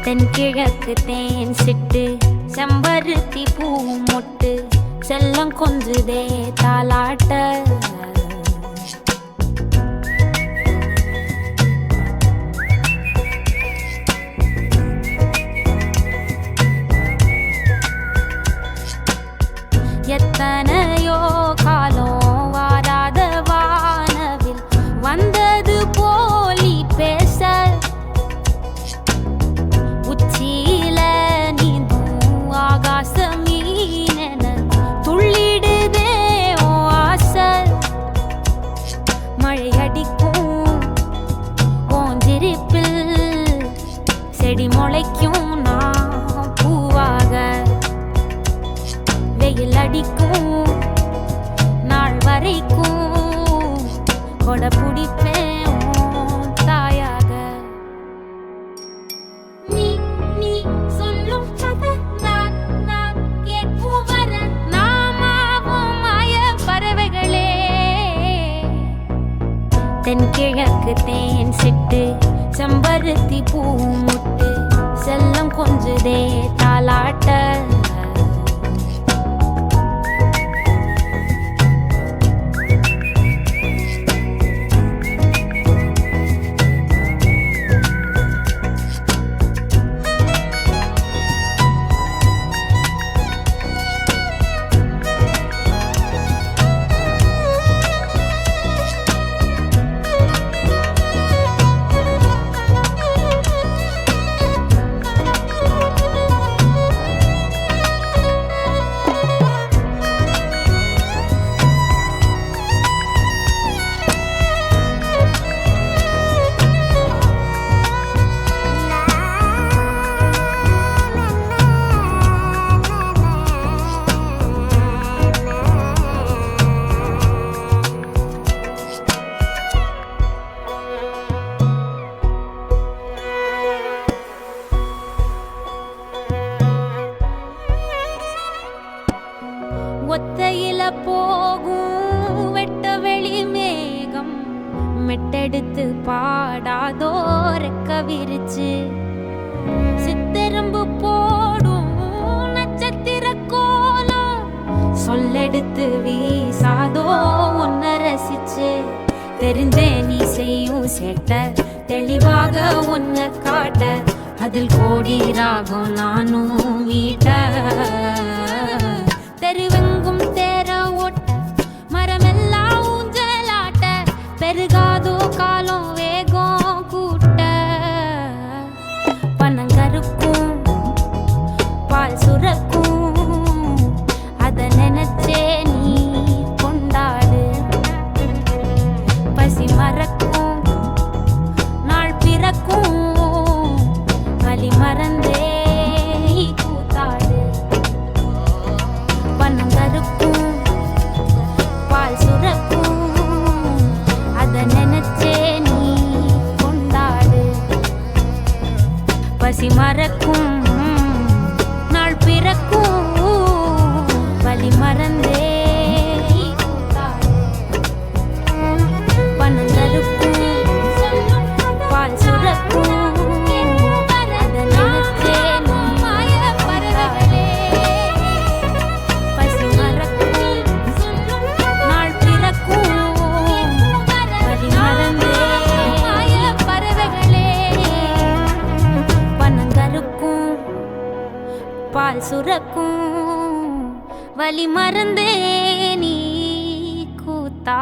தென்கிழக்கு தேன் சிட்டு செம்பருத்தி பூ மொட்டு செல்லம் கொஞ்சுதே தாலாட்ட எத்தனையோ காலம் வாராத வானவில் வந்தது போலி பேச உச்சியில நீந்தும் ஆகாச மீனென துள்ளிடுதே ஓ ஆசை மழை அடிக்கும் ஓஞ்சிரிப்பில் செடி முளைக்கும் நான் பூவாக வெயில் அடிக்கும் நாள் வரைக்கும் கொடை பிடிப்பேன் தாயாக நீ நீ சொல்லும் கதை நான் நான் கேட்கும் வர நாமாவும் மாய பறவைகளே தென்கிழக்கு தேன் சிட்டு செம்பருத்தி பூ முட்டு செல்லம் கொஞ்சுதே தாலாட்ட ஒத்தையில போகும் வெட்ட வெளி மேகம் மெட்டெடுத்து பாடாதோ ரெக்க விரிச்சு சித்தெரும்பு போடும் நட்சத்திர கோலம் சொல்லெடுத்து வீசாதோ உன்னை ரசிச்சு தெரிஞ்சே நீ செய்யும் சேட்ட தெளிவாக உன்னை காட்ட அதில் கோடி ராகம் நானும் மீட்ட தெருவெங்கும் தேர ஓட்ட மரமெல்லாம் ஊஞ்சலாட்ட பெருகாதோ காலம் வேகம் கூட்ட பனங்கருக்கும் பால் சுரக்கும் அத நினைச்சே நீ கொண்டாடு பசி மறக்கும் நாள் பிறக்கும் வலி மறந்தே கூத்தாடு பனங்கருக்கும் பால் சுரக்கும் அத நினைச்சே நீ கொண்டாடு பசி மறக்கும் நாள் பிறக்கும் வலி மறந்தே கூத்தாடு பனங்கருக்கும் பால் சுரக்கும் பால் சுரக்கும் வலி மறந்தே நீ கூத்தா